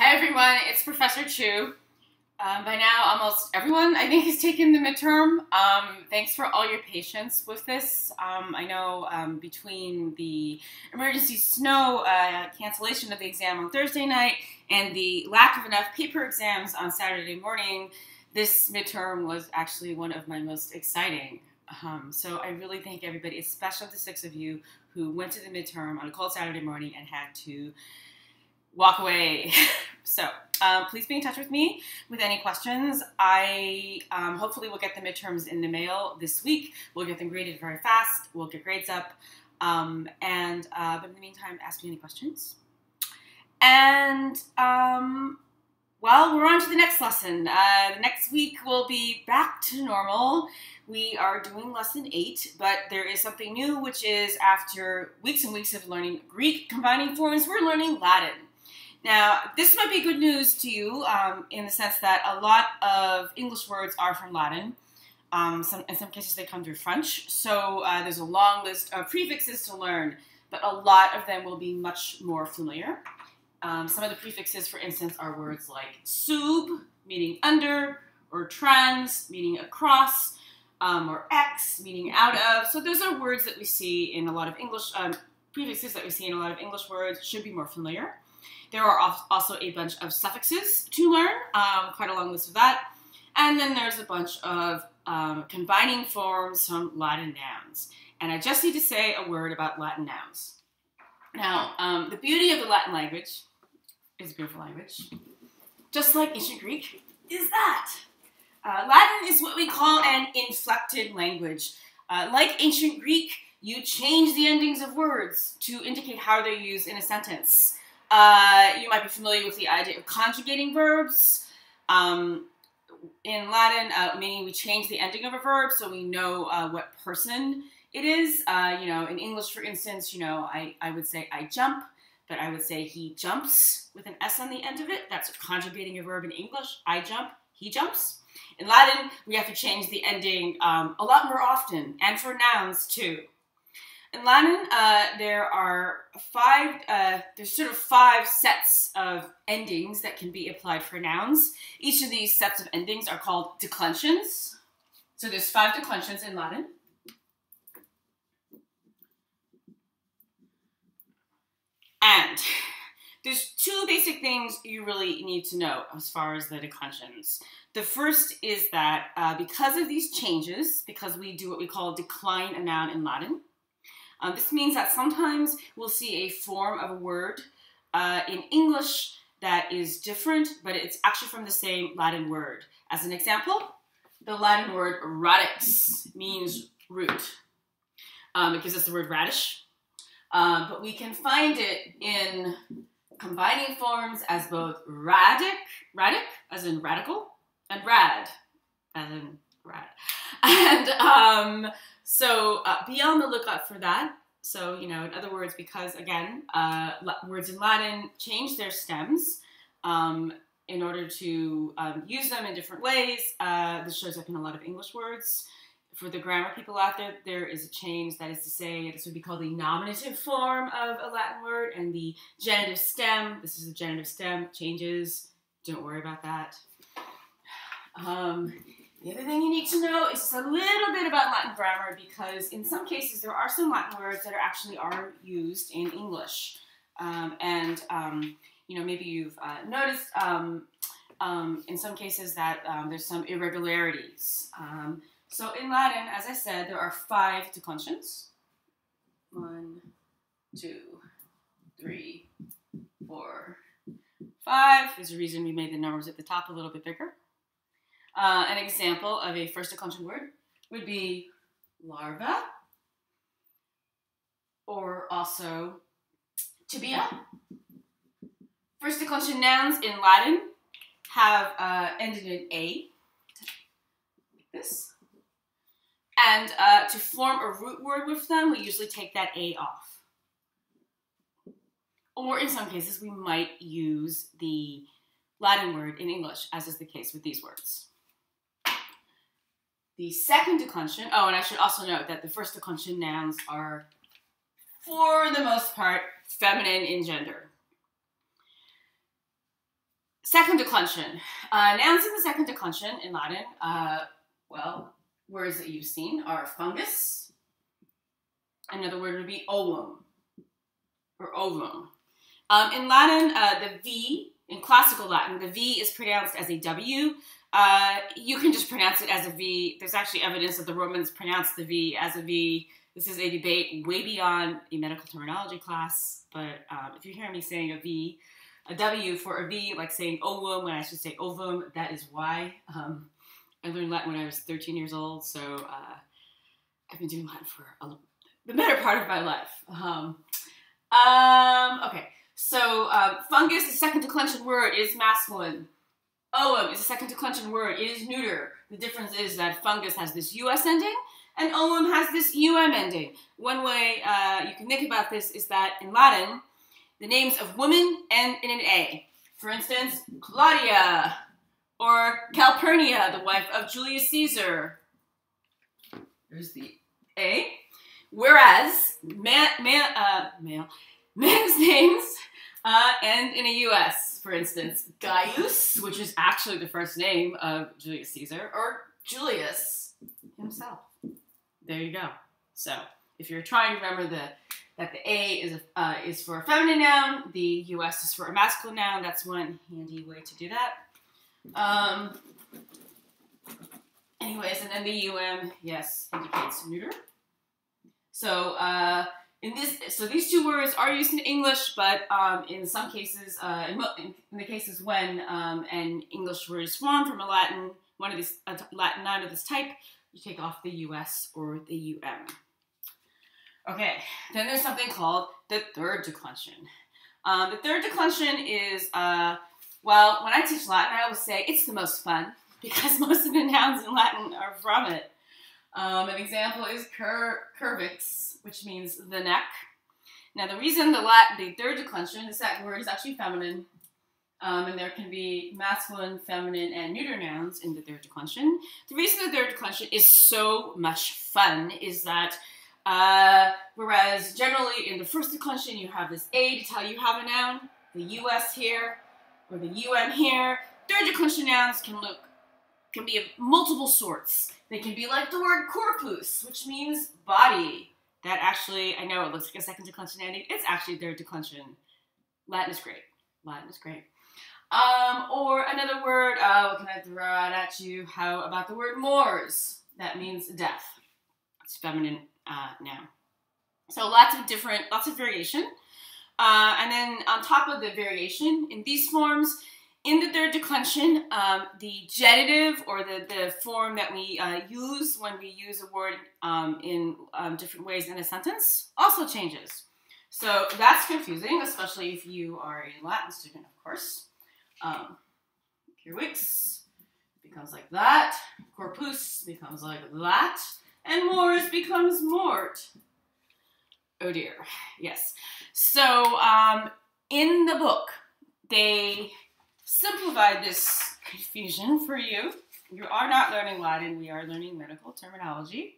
Hi everyone, it's Professor Chew. By now, almost everyone, I think, has taken the midterm. Thanks for all your patience with this. I know between the emergency snow cancellation of the exam on Thursday night and the lack of enough paper exams on Saturday morning, this midterm was actually one of my most exciting. So I really thank everybody, especially the 6 of you who went to the midterm on a cold Saturday morning and had to walk away. So please be in touch with me with any questions. I hopefully will get the midterms in the mail this week. We'll get them graded very fast. We'll get grades up. But in the meantime, ask me any questions. And well, we're on to the next lesson. Next week we'll be back to normal. We are doing lesson 8, but there is something new, which is after weeks and weeks of learning Greek combining forms, we're learning Latin. Now, this might be good news to you in the sense that a lot of English words are from Latin. In some cases, they come through French. So there's a long list of prefixes to learn, but a lot of them will be much more familiar. Some of the prefixes, for instance, are words like sub, meaning under, or trans, meaning across, or ex, meaning out of. So those are words that we see in a lot of English, prefixes that we see in a lot of English words, should be more familiar. There are also a bunch of suffixes to learn, quite a long list of that. And then there's a bunch of combining forms from Latin nouns. And I just need to say a word about Latin nouns. Now, the beauty of the Latin language, it's a beautiful language, just like ancient Greek, is that Latin is what we call an inflected language. Like ancient Greek, you change the endings of words to indicate how they're used in a sentence. You might be familiar with the idea of conjugating verbs. In Latin, meaning we change the ending of a verb so we know what person it is. In English, for instance, I would say I jump, but I would say he jumps with an S on the end of it. That's conjugating a verb in English. I jump, he jumps. In Latin, we have to change the ending a lot more often, and for nouns too. In Latin, there are 5 sets of endings that can be applied for nouns. Each of these sets of endings are called declensions. So there's 5 declensions in Latin. And there's 2 basic things you really need to know as far as the declensions. The first is that because of these changes, because we do what we call decline a noun in Latin, this means that sometimes we'll see a form of a word in English that is different, but it's actually from the same Latin word. As an example, the Latin word radix means root. It gives us the word radish. But we can find it in combining forms as both radic, as in radical, and rad, as in rad. And so be on the lookout for that. So, in other words, because again, words in Latin change their stems in order to use them in different ways. This shows up in a lot of English words. For the grammar people out there, there is a change. That is to say, this would be called the nominative form of a Latin word, and the genitive stem, this is the genitive stem, changes. Don't worry about that. The other thing you need to know is just a little bit about Latin grammar, because in some cases there are some Latin words that are used in English. Maybe you've noticed in some cases that there's some irregularities. So in Latin, as I said, there are 5 declensions. 1, 2, 3, 4, 5. There's a reason we made the numbers at the top a little bit bigger. An example of a first declension word would be larva, or also tibia. First declension nouns in Latin have ended in A, like this. And to form a root word with them, we usually take that A off. Or in some cases, we might use the Latin word in English, as is the case with these words. The second declension, and I should also note that the first declension nouns are, for the most part, feminine in gender. Second declension. Nouns in the second declension in Latin, well, words that you've seen are fungus. Another word would be ovum or ovum. In Latin, the V, in classical Latin, the V is pronounced as a W. You can just pronounce it as a V. There's actually evidence that the Romans pronounced the V as a V. This is a debate way beyond a medical terminology class, but if you hear me saying a W for a V, like saying ovum when I should say ovum, that is why. I learned Latin when I was 13 years old, so I've been doing Latin for the better part of my life. Okay, so fungus, the second declension word, is masculine. Ovum is a second declension word. It is neuter. The difference is that fungus has this US ending, and ovum has this UM ending. One way you can think about this is that in Latin, the names of women end in an A. For instance, Claudia, or Calpurnia, the wife of Julius Caesar. There's the A. Whereas men's names end in a US. For instance, Gaius, which is actually the first name of Julius Caesar, or Julius himself. There you go. So if you're trying to remember that the A is for a feminine noun, the US is for a masculine noun, that's one handy way to do that. Anyways, and then the UM, yes, indicates neuter. So these two words are used in English, but in some cases, in the cases when an English word is formed from a Latin Latin noun of this type, you take off the US or the UM. Okay, then there's something called the third declension. The third declension is, well, when I teach Latin, I always say it's the most fun because most of the nouns in Latin are from it. An example is cervix, which means the neck. Now, the reason the third declension is that word is actually feminine, and there can be masculine, feminine, and neuter nouns in the third declension. The reason the third declension is so much fun is that whereas generally in the first declension you have this A to tell you have a noun, the US here, or the UM here, third declension nouns can be of multiple sorts. They can be like the word corpus, which means body. That actually, I know it looks like a second declension ending. It's actually third declension. Latin is great. Latin is great. Or another word, what can I throw out at you? How about the word mors? That means death. It's feminine noun. So lots of variation. And then on top of the variation in these forms, in the third declension, the genitive, or the form that we use when we use a word in different ways in a sentence, also changes. So that's confusing, especially if you are a Latin student, of course. Cervix becomes like that. Corpus becomes like that. And mors becomes mort. Oh dear. Yes. So in the book, they simplified this confusion for you. You are not learning Latin. We are learning medical terminology.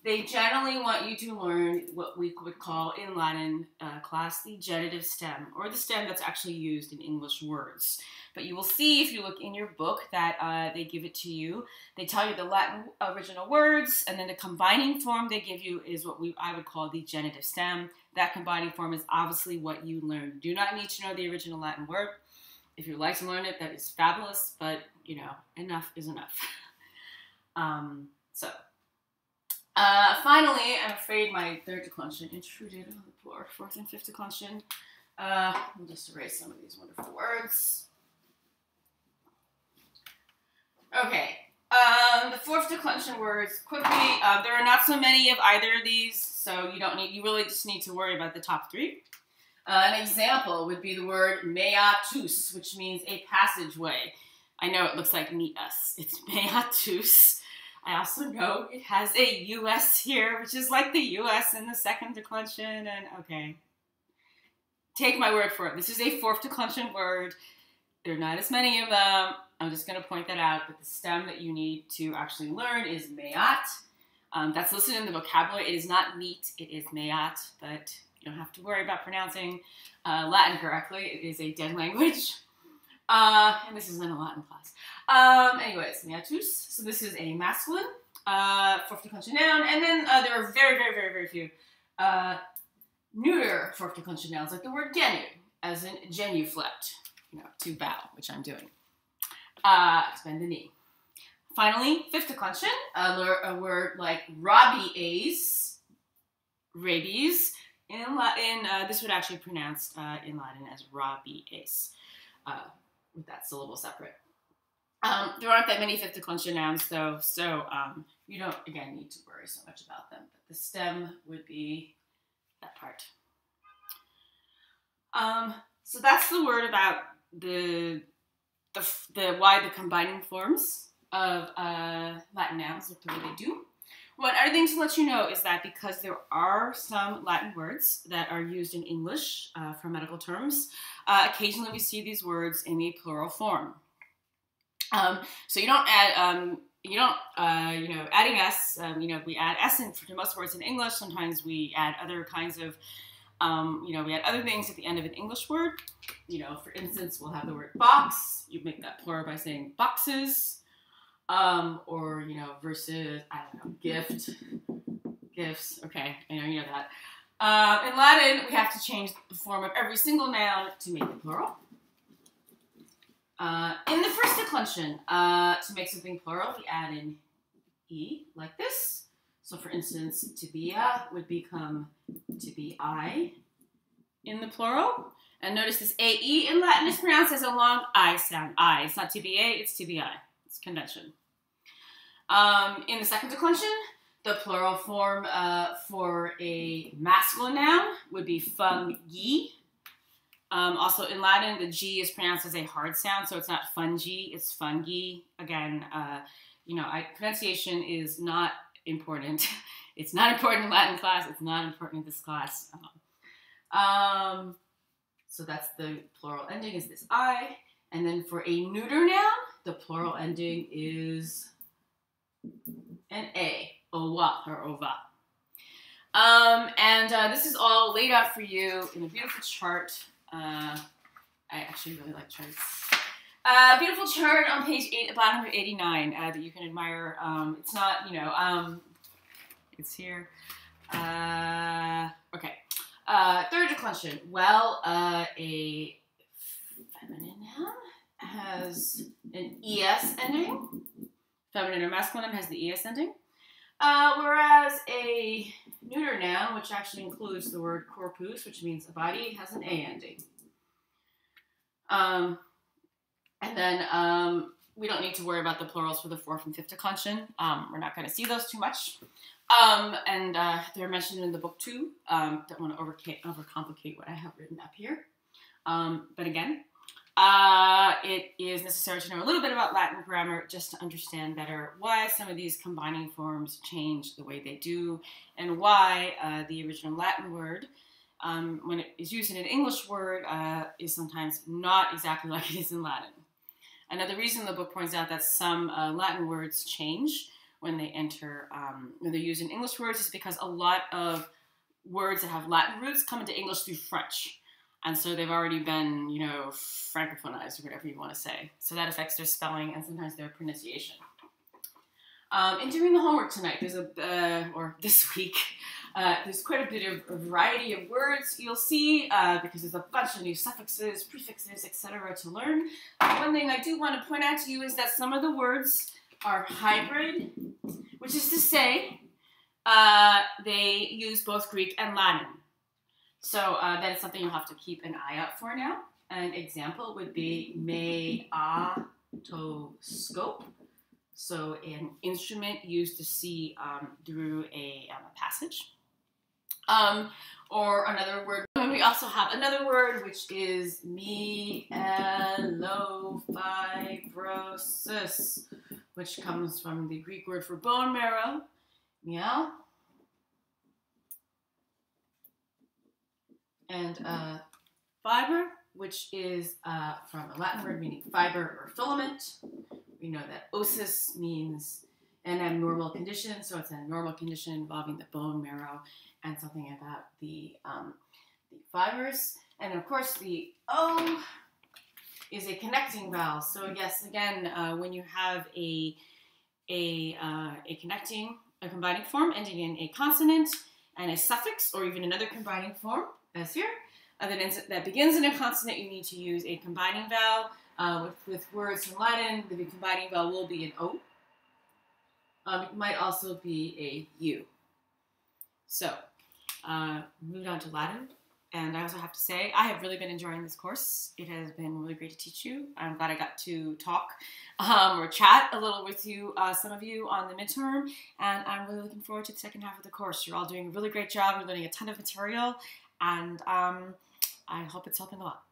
They generally want you to learn what we would call in Latin class the genitive stem, or the stem that's actually used in English words. But you will see if you look in your book that they give it to you. They tell you the Latin original words, and then the combining form they give you is what I would call the genitive stem. That combining form is obviously what you learn. You do not need to know the original Latin word. If you'd like to learn it, that is fabulous, but, you know, enough is enough. Finally, I'm afraid my third declension intruded on the poor fourth and fifth declension. We'll just erase some of these wonderful words. Okay, the fourth declension words, quickly, there are not so many of either of these, so you really just need to worry about the top three. An example would be the word meatus, which means a passageway. I know it looks like meet us. It's meatus. I also know it has a US here, which is like the US in the second declension, and okay. Take my word for it. This is a fourth declension word. There are not as many of them. I'm just going to point that out, but the stem that you need to actually learn is meat. That's listed in the vocabulary. It is not meat, it is meat, but You don't have to worry about pronouncing Latin correctly. It is a dead language. And this isn't a Latin class. Anyways, meatus. So this is a masculine fourth declension noun. And then there are very, very, very, very few neuter fourth declension nouns, like the word genu, as in genuflect, to bow, which I'm doing. Expand the knee. Finally, fifth declension, a word like rabies, rabies. In Latin, this would actually be pronounced in Latin as rabies, with that syllable separate. There aren't that many fifth declension nouns, though, so you don't, again, need to worry so much about them. But the stem would be that part. So that's the word about why the combining forms of Latin nouns look the way they do. One other thing to let you know is that because there are some Latin words that are used in English for medical terms, occasionally we see these words in a plural form. So you don't add, adding s. We add s to most words in English. Sometimes we add other kinds of, we add other things at the end of an English word. For instance, we'll have the word box. You make that plural by saying boxes. Or, versus, I don't know, gift, gifts. Okay, you know that. In Latin, we have to change the form of every single noun to make it plural. In the first declension, to make something plural, we add in e, like this. So, for instance, to be a would become to be I in the plural. And notice this ae in Latin is pronounced as a long I sound. I. It's not to be a, it's to be I. It's convention. In the second declension, the plural form for a masculine noun would be fungi. Also in Latin, the G is pronounced as a hard sound, so it's not fungi, it's fungi. Again, pronunciation is not important. It's not important in Latin class, it's not important in this class. So that's the plural ending is this I. And then for a neuter noun, the plural ending is an A, owa or ova. This is all laid out for you in a beautiful chart. I actually really like charts. Beautiful chart on page 189 that you can admire. It's not, it's here. Okay. Third declension. Well, a feminine noun has an ES ending. Feminine or masculine noun has the ES ending. Whereas a neuter noun, which actually includes the word corpus, which means a body, has an A ending. And then we don't need to worry about the plurals for the fourth and fifth declension. We're not going to see those too much. They're mentioned in the book too. Don't want to overcomplicate what I have written up here. But again, it is necessary to know a little bit about Latin grammar just to understand better why some of these combining forms change the way they do, and why the original Latin word, when it is used in an English word, is sometimes not exactly like it is in Latin. Another reason the book points out that some Latin words change when they enter, when they're used in English words, is because a lot of words that have Latin roots come into English through French. And so they've already been, francophonized, or whatever you want to say. So that affects their spelling and sometimes their pronunciation. In doing the homework tonight, or this week, there's quite a bit of a variety of words you'll see, because there's a bunch of new suffixes, prefixes, etc. to learn. One thing I do want to point out to you is that some of the words are hybrid, which is to say, they use both Greek and Latin. So that is something you'll have to keep an eye out for now. An example would be meatoscope. So an instrument used to see through a passage. Or another word. And we also have another word, which is myelofibrosis, which comes from the Greek word for bone marrow, myel. And fiber, which is from a Latin word meaning fiber or filament. We know that osis means an abnormal condition, so it's an abnormal condition involving the bone marrow. and something about the fibers. And of course, the O is a connecting vowel. So yes, again, when you have a combining form ending in a consonant and a suffix, or even another combining form, as here, that begins in a consonant, you need to use a combining vowel. With words from Latin, the combining vowel will be an O. It might also be a U. So, moving on to Latin. And I also have to say, I have really been enjoying this course. It has been really great to teach you. I'm glad I got to talk or chat a little with you, some of you, on the midterm. And I'm really looking forward to the second half of the course. You're all doing a really great job. You're learning a ton of material. And I hope it's helping a lot.